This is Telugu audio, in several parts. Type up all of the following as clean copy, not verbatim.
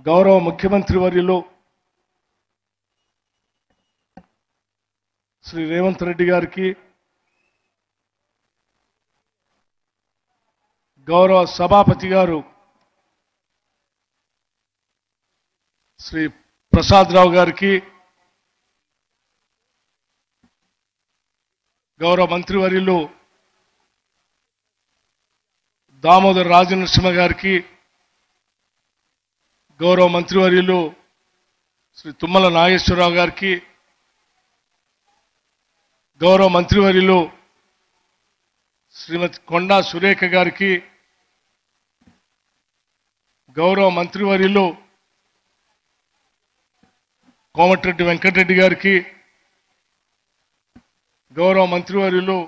గౌరవ ముఖ్యమంత్రి వర్యులు శ్రీ రేవంత్ రెడ్డి గారికి, గౌరవ సభాపతి గారు శ్రీ ప్రసాద్ రావు గారికి, గౌరవ మంత్రివర్యులు దామోదర్ రాజనరసింహ గారికి, గౌరవ మంత్రివర్యులు శ్రీ తుమ్మల నాగేశ్వరరావు గారికి, గౌరవ మంత్రివర్యులు శ్రీమతి కొండా సురేఖ గారికి, గౌరవ మంత్రివర్యులు కోమటిరెడ్డి వెంకటరెడ్డి గారికి, గౌరవ మంత్రివర్యులు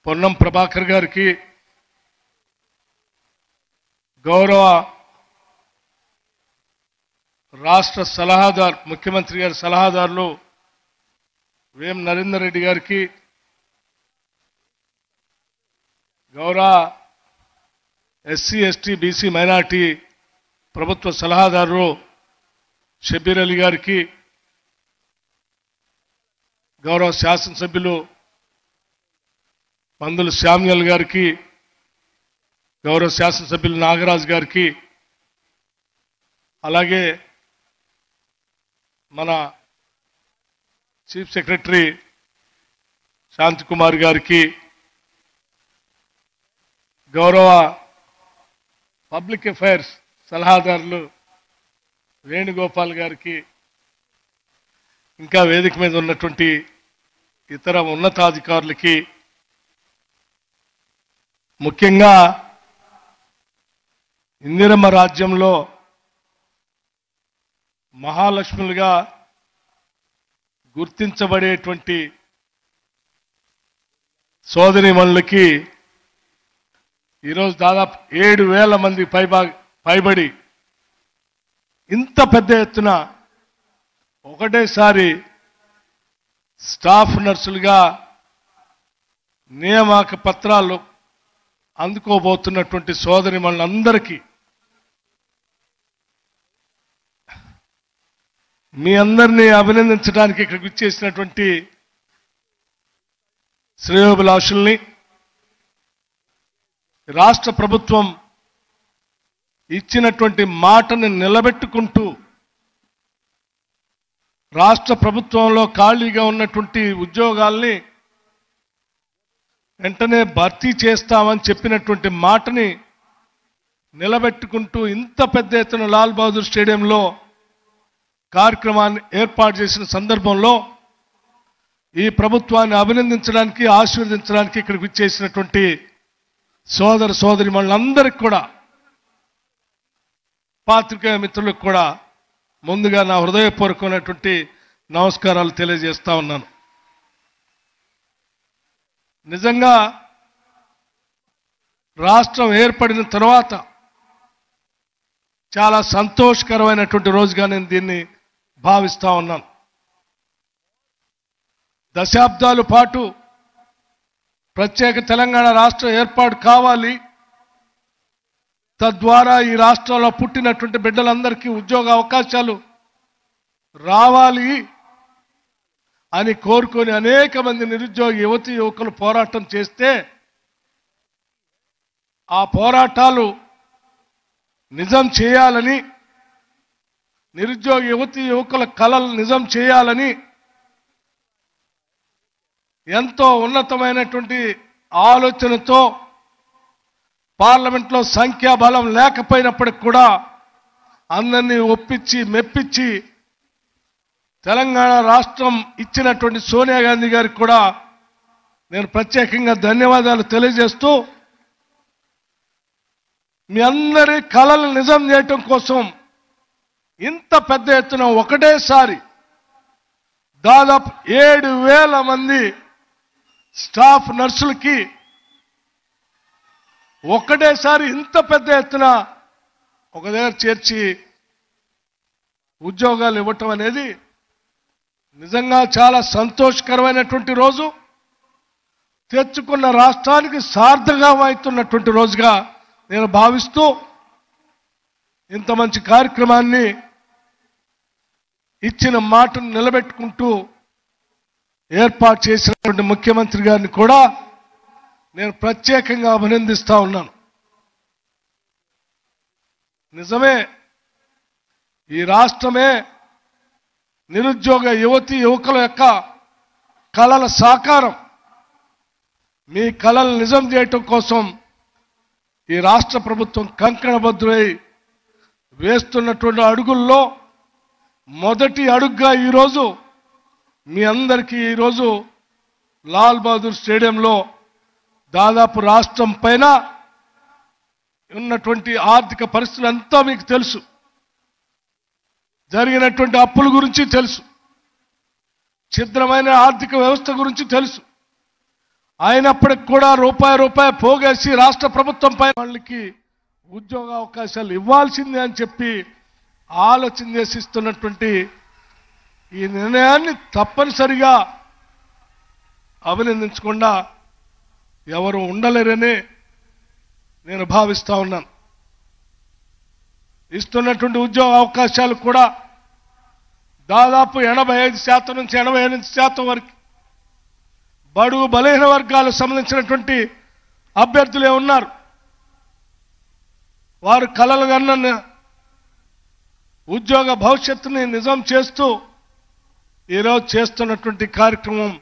పొన్నం ప్రభాకర్ గారికి, గౌరవ రాష్ట్ర సలహాదారు ముఖ్యమంత్రి గారి సలహాదారులు వేం నరేందర్ రెడ్డి గారికి, గౌరవ ఎస్సీ ఎస్టీ బీసీ మైనార్టీ ప్రభుత్వ సలహాదారు షబీర్ అలీ గారికి, గౌరవ శాసనసభ్యులు పందుల శామ్యూల్ గారికి, గౌరవ శాసనసభ్యులు నాగరాజు గారికి, అలాగే మన చీఫ్ సెక్రటరీ శాంతికుమార్ గారికి, గౌరవ పబ్లిక్ అఫైర్స్ సలహాదారులు వేణుగోపాల్ గారికి, ఇంకా వేదిక మీద ఉన్నటువంటి ఇతర ఉన్నతాధికారులకి, ముఖ్యంగా ఇందిరమ్మ రాజ్యంలో మహాలక్ష్ములుగా గుర్తించబడేటువంటి సోదరీమణులకి ఈరోజు దాదాపు 7,000 మంది పైబడి ఇంత పెద్ద ఎత్తున ఒకటేసారి స్టాఫ్ నర్సులుగా నియామక పత్రాలు అందుకోబోతున్నటువంటి సోదరీమణులందరికీ మీ అందరినీ అభినందించడానికి ఇక్కడికి వచ్చేసినటువంటి శ్రేయోభిలాషుల్ని, రాష్ట్ర ప్రభుత్వం ఇచ్చినటువంటి మాటను నిలబెట్టుకుంటూ రాష్ట్ర ప్రభుత్వంలో ఖాళీగా ఉన్నటువంటి ఉద్యోగాల్ని వెంటనే భర్తీ చేస్తామని చెప్పినటువంటి మాటని నిలబెట్టుకుంటూ ఇంత పెద్ద ఎత్తున లాల్ బహదూర్ స్టేడియంలో కార్యక్రమాన్ని ఏర్పాటు చేసిన సందర్భంలో ఈ ప్రభుత్వాన్ని అభినందించడానికి, ఆశీర్వదించడానికి ఇక్కడికి విచ్చేసినటువంటి సోదర సోదరీమణులందరికీ కూడా, పాత్రికేయ మిత్రులకు కూడా ముందుగా నా హృదయపూర్వకమైనటువంటి నమస్కారాలు తెలియజేస్తా ఉన్నాను. నిజంగా రాష్ట్రం ఏర్పడిన తర్వాత చాలా సంతోషకరమైనటువంటి రోజుగా నేను దీన్ని భావిస్తా ఉన్నాను. దశాబ్దాల పాటు ప్రత్యేక తెలంగాణ రాష్ట్రం ఏర్పాటు కావాలి, తద్వారా ఈ రాష్ట్రంలో పుట్టినటువంటి బిడ్డలందరికీ ఉద్యోగ అవకాశాలు రావాలి అని కోరుకొని అనేక మంది నిరుద్యోగ యువతి యువకులు పోరాటం చేస్తే, ఆ పోరాటాలు నిజం చేయాలని, నిరుద్యోగ యువతి యువకుల కలలు నిజం చేయాలని ఎంతో ఉన్నతమైనటువంటి ఆలోచనతో పార్లమెంట్లో సంఖ్యాబలం లేకపోయినప్పటికి కూడా అందరినీ ఒప్పించి మెప్పించి తెలంగాణ రాష్ట్రం ఇచ్చినటువంటి సోనియా గాంధీ గారికి కూడా నేను ప్రత్యేకంగా ధన్యవాదాలు తెలియజేస్తూ, మీ అందరి కలలు నిజం చేయటం కోసం ఇంత పెద్ద ఎత్తున ఒకటేసారి దాదాపు 7,000 మంది స్టాఫ్ నర్సులకి ఒకటేసారి ఇంత పెద్ద ఎత్తున ఒక దగ్గర చేర్చి ఉద్యోగాలు ఇవ్వటం అనేది నిజంగా చాలా సంతోషకరమైనటువంటి రోజు. తెచ్చుకున్న రాష్ట్రానికి సార్థకమవుతున్నటువంటి రోజుగా నేను భావిస్తూ ఇంత మంచి కార్యక్రమాన్ని ఇచ్చిన మాటను నిలబెట్టుకుంటూ ఏర్పాటు చేసినటువంటి ముఖ్యమంత్రి గారిని కూడా నేను ప్రత్యేకంగా అభినందిస్తా ఉన్నాను. నిజమే, ఈ రాష్ట్రమే నిరుద్యోగ యువతి యువకుల యొక్క కలల సాకారం. మీ కలలు నిజం చేయటం కోసం ఈ రాష్ట్ర ప్రభుత్వం కంకణబద్ధులై వేస్తున్నటువంటి అడుగుల్లో మొదటి అడుగుగా ఈరోజు మీ అందరికీ ఈరోజు లాల్ బహదూర్ స్టేడియంలో దాదాపు రాష్ట్రం పైన ఉన్నటువంటి ఆర్థిక పరిస్థితులు అంతా మీకు తెలుసు. జరిగినటువంటి అప్పుల గురించి తెలుసు, ఛిద్రమైన ఆర్థిక వ్యవస్థ గురించి తెలుసు. అయినప్పటికి కూడా రూపాయి పోగేసి రాష్ట్ర ప్రభుత్వం పైన వాళ్ళకి ఉద్యోగ అవకాశాలు ఇవ్వాల్సిందే అని చెప్పి ఆలోచన చేసి ఇస్తున్నటువంటి ఈ నిర్ణయాన్ని తప్పనిసరిగా అభినందించకుండా ఎవరు ఉండలేరని నేను భావిస్తా ఉన్నాను. ఇస్తున్నటువంటి ఉద్యోగ అవకాశాలు కూడా దాదాపు 85% నుంచి 88% వరకు బడుగు బలహీన వర్గాలకు సంబంధించినటువంటి అభ్యర్థులే ఉన్నారు. వారు కలలు కన్న ఉద్యోగ భవిష్యత్తుని నిజం చేస్తూ ఈరోజు చేస్తున్నటువంటి కార్యక్రమం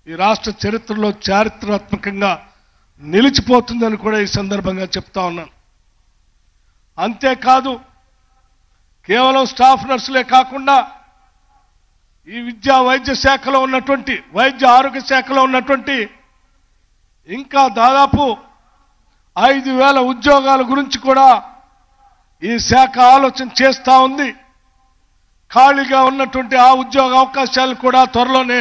ఈ రాష్ట్ర చరిత్రలో చారిత్రాత్మకంగా నిలిచిపోతుందని కూడా ఈ సందర్భంగా చెప్తా ఉన్నాను. అంతేకాదు, కేవలం స్టాఫ్ నర్సులే కాకుండా ఈ విద్యా వైద్య శాఖలో ఉన్నటువంటి వైద్య ఆరోగ్య శాఖలో ఉన్నటువంటి ఇంకా దాదాపు 5,000 ఉద్యోగాల గురించి కూడా ఈ శాఖ ఆలోచన చేస్తూ ఉంది. ఖాళీగా ఉన్నటువంటి ఆ ఉద్యోగ అవకాశాలు కూడా త్వరలోనే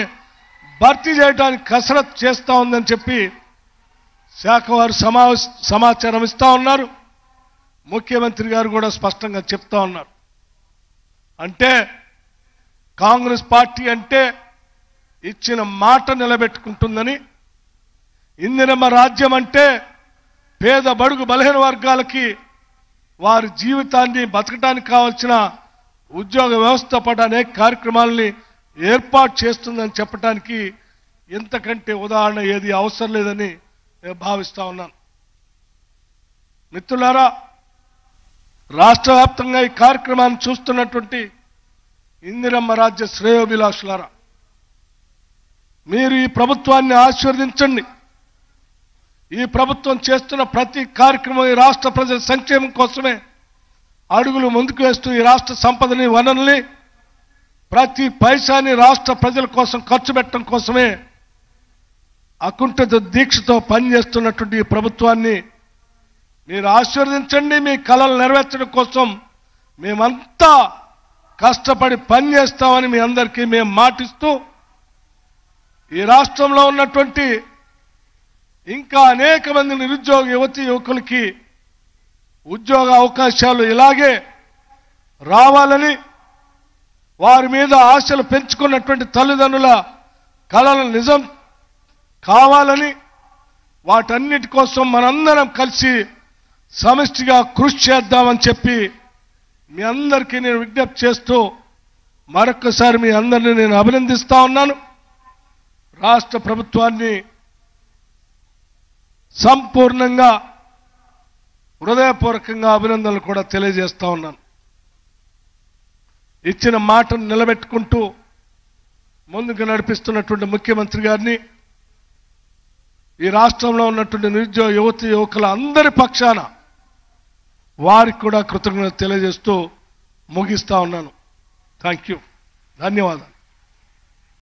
భర్తీ చేయడానికి కసరత్తు చేస్తూ ఉందని చెప్పి శాఖ వారు సమాచారం ఇస్తా ఉన్నారు. ముఖ్యమంత్రి గారు కూడా స్పష్టంగా చెప్తా ఉన్నారు. అంటే కాంగ్రెస్ పార్టీ అంటే ఇచ్చిన మాట నిలబెట్టుకుంటుందని, ఇందిరమ్మ రాజ్యం అంటే పేద బడుగు బలహీన వర్గాలకి వారి జీవితాన్ని బతకడానికి కావాల్సిన ఉద్యోగ వ్యవస్థ పట్ల అనేక కార్యక్రమాలని ఏర్పాటు చేస్తుందని చెప్పడానికి ఇంతకంటే ఉదాహరణ ఏది అవసరం లేదని నేను భావిస్తా ఉన్నాను. మిత్రులారా, రాష్ట్ర వ్యాప్తంగా ఈ కార్యక్రమాన్ని చూస్తున్నటువంటి ఇందిరమ్మ రాజ్య శ్రేయోభిలాషులారా, మీరు ఈ ప్రభుత్వాన్ని ఆశీర్వదించండి. ఈ ప్రభుత్వం చేస్తున్న ప్రతి కార్యక్రమం ఈ రాష్ట్ర ప్రజల సంక్షేమం కోసమే అడుగులు ముందుకు వేస్తూ ఈ రాష్ట్ర సంపదని వనరుల్ని ప్రతి పైసాని రాష్ట్ర ప్రజల కోసం ఖర్చు పెట్టడం కోసమే అకుంఠిత దీక్షతో పనిచేస్తున్నటువంటి ఈ ప్రభుత్వాన్ని మీరు ఆశీర్వదించండి. మీ కలలు నెరవేర్చడం కోసం మేమంతా కష్టపడి పనిచేస్తామని మీ అందరికీ మేము మాటిస్తూ, ఈ రాష్ట్రంలో ఉన్నటువంటి ఇంకా అనేక మంది నిరుద్యోగ యువతి యువకులకి ఉద్యోగ అవకాశాలు ఇలాగే రావాలని, వారి మీద ఆశలు పెంచుకున్నటువంటి తల్లిదండ్రుల కలలు నిజం కావాలని, వాటన్నిటి కోసం మనందరం కలిసి సమిష్టిగా కృషి చేద్దామని చెప్పి మీ అందరికీ నేను విజ్ఞప్తి చేస్తూ మరొకసారి మీ అందరినీ నేను అభినందిస్తా ఉన్నాను. రాష్ట్ర ప్రభుత్వాన్ని సంపూర్ణంగా హృదయపూర్వకంగా అభినందనలు కూడా తెలియజేస్తా ఉన్నాను. ఇచ్చిన మాటను నిలబెట్టుకుంటూ ముందుకు నడిపిస్తున్నటువంటి ముఖ్యమంత్రి గారిని, ఈ రాష్ట్రంలో ఉన్నటువంటి నిరుద్యోగ యువతి యువకుల అందరి పక్షాన వారికి కూడా కృతజ్ఞతలు తెలియజేస్తూ ముగిస్తా ఉన్నాను. థ్యాంక్ యూ, ధన్యవాదాలు.